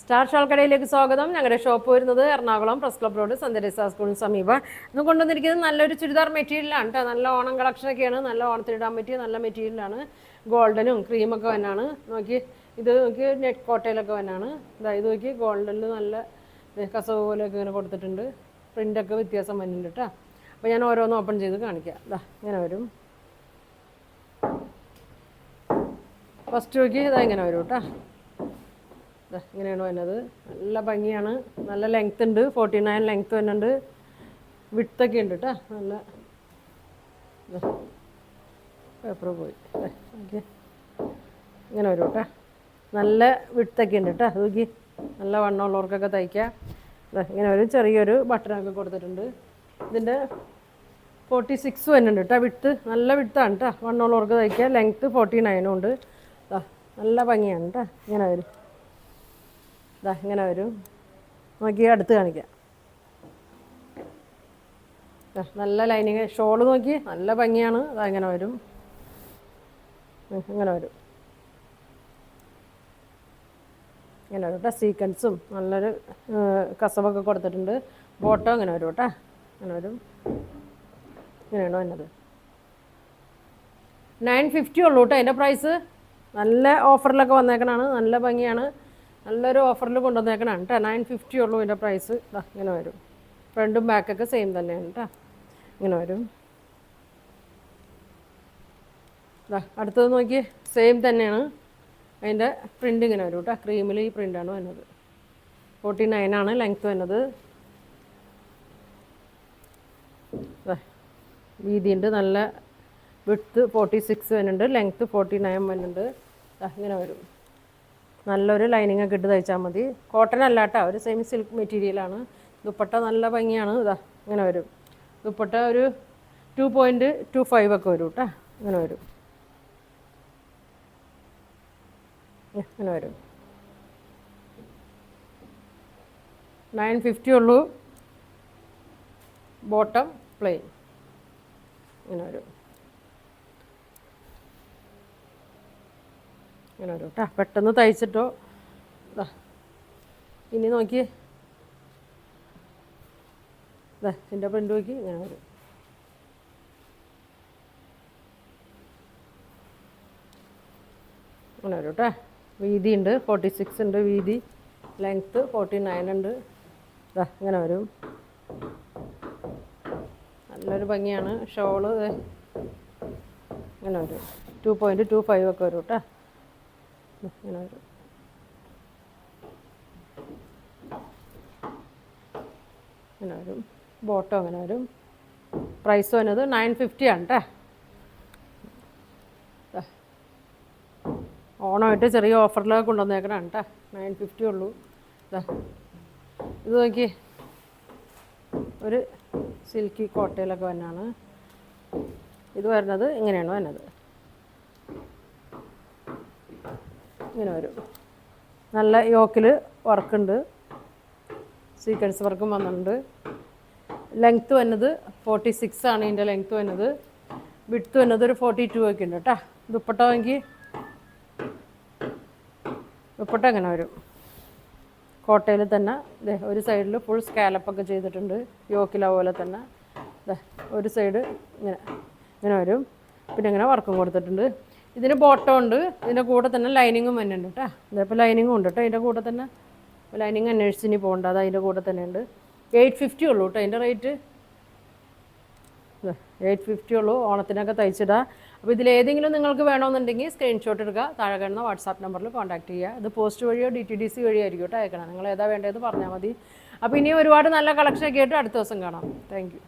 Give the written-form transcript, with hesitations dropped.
Star ഷാൾക്കടയിലേക്ക് സ്വാഗതം. ഞങ്ങളുടെ shop വരുന്നത് Ernakulam press club road saint Teresa സ്കൂളിന് സമീപം. ഇന്ന് കൊണ്ടുവന്നിരിക്കുന്നത് നല്ലൊരു ചുരിദാർ മെറ്റീരിയലാണ് കേട്ടോ. നല്ല ഓണം കളക്ഷനൊക്കെയാണ്. നല്ല ഓണത്തിനിടാൻ പറ്റിയ നല്ല മെറ്റീരിയലാണ്. ഗോൾഡനും ക്രീമൊക്കെ വന്നാണ്. നോക്കി ഇത് നോക്കി നെറ്റ് കോട്ടയിലൊക്കെ വന്നാണ്. ഇത് നോക്കി ഗോൾഡനിൽ നല്ല കസവ് പോലെയൊക്കെ ഇങ്ങനെ കൊടുത്തിട്ടുണ്ട്. പ്രിൻ്റൊക്കെ വ്യത്യാസം വരുന്നുണ്ട് കേട്ടോ. അപ്പോൾ ഞാൻ ഓരോന്ന് ഓപ്പൺ ചെയ്ത് കാണിക്കാം. ഇങ്ങനെ വരും. ഫസ്റ്റ് നോക്കി ഇങ്ങനെ വരും കേട്ടോ. ഇങ്ങനെയാണ് വരുന്നത്. നല്ല ഭംഗിയാണ്. നല്ല ലെങ്ത് ഉണ്ട്. 49 ലെങ്ത് വരുന്നുണ്ട്. വിട്തൊക്കെ ഉണ്ട് കേട്ടോ. നല്ല പേപ്പർ പോയി. ഓക്കെ ഇങ്ങനെ വരും കേട്ടോ. നല്ല വിട്തൊക്കെ ഉണ്ട് കേട്ടോ. നോക്കി നല്ല വണ്ണമുള്ളവർക്കൊക്കെ തയ്ക്കാം. ഇങ്ങനെ ഒരു ചെറിയൊരു ബട്ടണൊക്കെ കൊടുത്തിട്ടുണ്ട്. ഇതിൻ്റെ 46 വരുന്നുണ്ട് കേട്ടോ. വിട്ത്ത് നല്ല വിട്ത്താണ് കേട്ടോ. വണ്ണമുള്ളവർക്ക് തയ്ക്കാം. ലെങ്ത്ത് 49 ഉണ്ട്. നല്ല ഭംഗിയാണ് കേട്ടോ. ഇങ്ങനെ വരും. ഇങ്ങനെ വരും. നോക്കി അടുത്ത് കാണിക്കാം. നല്ല ലൈനിങ് ഷോള് നോക്കി നല്ല ഭംഗിയാണ്. ഇങ്ങനെ വരും. ഇങ്ങനെ വരും. ഇങ്ങനെ വരും കേട്ടോ. സീക്വൻസും നല്ലൊരു കസവൊക്കെ കൊടുത്തിട്ടുണ്ട്. ബോട്ടം ഇങ്ങനെ വരും കേട്ടോ. ഇങ്ങനെ വരും. ഇങ്ങനെയാണോ എന്നത് 950 ഉള്ളൂ കേട്ടോ. അതിൻ്റെ പ്രൈസ് നല്ല ഓഫറിലൊക്കെ വന്നേക്കണാണ്. നല്ല ഭംഗിയാണ്. നല്ലൊരു ഓഫറിൽ കൊണ്ടുവന്നേക്കണാണ് കേട്ടോ. 950 ഉള്ളൂ ഇതിൻ്റെ പ്രൈസ്. ഇങ്ങനെ വരും. ഫ്രണ്ടും ബാക്കൊക്കെ സെയിം തന്നെയാണ് കേട്ടോ. ഇങ്ങനെ വരും. അടുത്തത് നോക്കി സെയിം തന്നെയാണ്. അതിൻ്റെ പ്രിൻ്റ് ഇങ്ങനെ വരും കേട്ടോ. ക്രീമിൽ ഈ പ്രിൻ്റാണ് വരുന്നത്. 49 ആണ് ലെങ്ത്ത് വരുന്നത്. വീതിയുണ്ട്. നല്ല വിഡ്ത്ത് 46 വരുന്നുണ്ട്. ലെങ്ത്ത് 49 വരുന്നുണ്ട്. ഇങ്ങനെ വരും. നല്ലൊരു ലൈനിങ് ഒക്കെ ഇട്ട് തയ്ച്ചാൽ മതി. കോട്ടൺ അല്ല കേട്ടോ. ഒരു സെമി സിൽക്ക് മെറ്റീരിയലാണ്. ദുപ്പട്ട നല്ല ഭംഗിയാണ്. ഇങ്ങനെ വരും. ദുപ്പട്ട ഒരു 2.25 ഒക്കെ വരും കേട്ടോ. ഇങ്ങനെ വരും. ഇങ്ങനെ വരും. 950 ഉള്ളൂ. Bottom plain. ഇങ്ങനെ വരും. ഇങ്ങനെ വരും കേട്ടോ. പെട്ടെന്ന് തയ്ച്ചിട്ടോ. ഇനി നോക്കി ഇതിൻ്റെ പ്രിൻ്റ് നോക്കി ഇങ്ങനെ വരും. ഇങ്ങനെ വരും കേട്ടോ. വീതി ഉണ്ട്. 46 ഉണ്ട് വീതി. ലെങ്ത്ത് 49 ഉണ്ട്. ഇങ്ങനെ വരും. നല്ലൊരു ഭംഗിയാണ്. ഷോള് ഇങ്ങനെ വരും. 2.25 ഒക്കെ വരും കേട്ടോ. ഇങ്ങനെ വരും. ഇങ്ങനെ വരും. ബോട്ടം ഇങ്ങനെ വരും. പ്രൈസ് വരുന്നത് 950 ആണ് കേട്ടോ. ഓണമായിട്ട് ചെറിയ ഓഫറിലൊക്കെ കൊണ്ടുവന്നേക്കണാണ് കേട്ടോ. 950 ഉള്ളൂ. ഇത് നോക്കി ഒരു സിൽക്കി കോട്ടയിലൊക്കെ വന്നാണ്. ഇത് വരുന്നത് ഇങ്ങനെയാണ് വരുന്നത്. ഇങ്ങനെ വരും. നല്ല യോക്കിൽ വർക്കുണ്ട്. സീക്വൻസ് വർക്കും വന്നിട്ടുണ്ട്. ലെങ്ത്ത് വന്നത് 46 ആണ് ഇതിൻ്റെ ലെങ്ത്ത് വന്നത്. വിഡ്ത്ത് വന്നത് ഒരു 42 ഒക്കെ ഉണ്ട് കേട്ടോ. ദുപ്പട്ട വാങ്ങി ദുപ്പട്ട ഇങ്ങനെ വരും. കോട്ടയിൽ തന്നെ ഒരു സൈഡിൽ ഫുൾ സ്കാലപ്പൊക്കെ ചെയ്തിട്ടുണ്ട്. യോക്കിൽ അതുപോലെ തന്നെ ഒരു സൈഡ് ഇങ്ങനെ ഇങ്ങനെ വരും. പിന്നെ ഇങ്ങനെ വർക്കും കൊടുത്തിട്ടുണ്ട്. ഇതിന് ബോട്ടം ഉണ്ട്. ഇതിൻ്റെ കൂടെ തന്നെ ലൈനിങ്ങും വരുന്നുണ്ട് കേട്ടോ. ഇതിപ്പോൾ ലൈനിങ്ങും ഉണ്ട് കേട്ടോ. ഇതിൻ്റെ കൂടെ തന്നെ ലൈനിങ് അന്വേഷിച്ചിനി പോകണ്ട. അത് അതിൻ്റെ കൂടെ തന്നെ ഉണ്ട്. 850 ഉള്ളൂ കേട്ടോ. അതിൻ്റെ റേറ്റ് 850 ഉള്ളൂ. ഓണത്തിനൊക്കെ തയ്ച്ചിടുക. അപ്പോൾ ഇതിലേതെങ്കിലും നിങ്ങൾക്ക് വേണമെന്നുണ്ടെങ്കിൽ സ്ക്രീൻഷോട്ട് എടുക്കുക. താഴെ കാണുന്ന വാട്സാപ്പ് നമ്പറിൽ കോൺടാക്ട് ചെയ്യുക. ഇത് പോസ്റ്റ് വഴിയോ DTDC വഴിയോ ആയിരിക്കും കേട്ടോ അയക്കണം. നിങ്ങൾ ഏതാ വേണ്ടതെന്ന് പറഞ്ഞാൽ മതി. അപ്പോൾ ഇനി ഒരുപാട് നല്ല കളക്ഷനൊക്കെ ആയിട്ട് അടുത്ത ദിവസം കാണാം. Thank you.